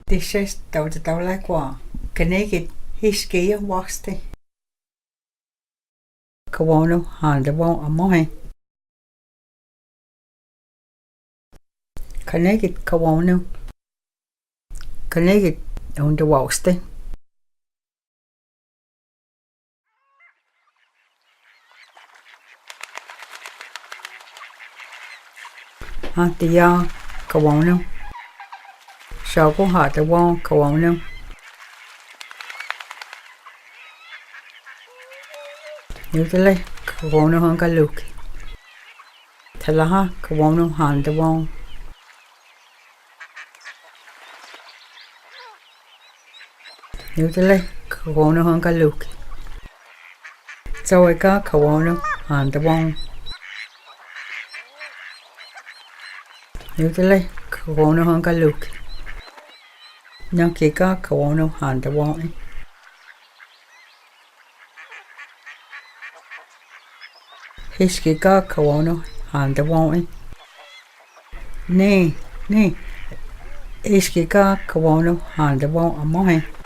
Disesdi Dotsadolegwa, Kanigid, Hisgi, Wasdi, Kawonu, Andawo, Amohi. Kanigid, Kawonu, Kanigid, undawosdi, diya, Kawonu, Sogwo, adawo, Kawonu, Nudale, Kawonu, galuhgi, Taliha, Kawonu, andawo, Nudale, Kawonu, galuhgi, Tsoi, Kawonu, andawo, Nudale, Kawonu, galuhgi, Nvhgi, Kawonu, andawoi, Hisgi, Kawonu, andawoi, Hisgi, Kawonu, andawo, Amohi.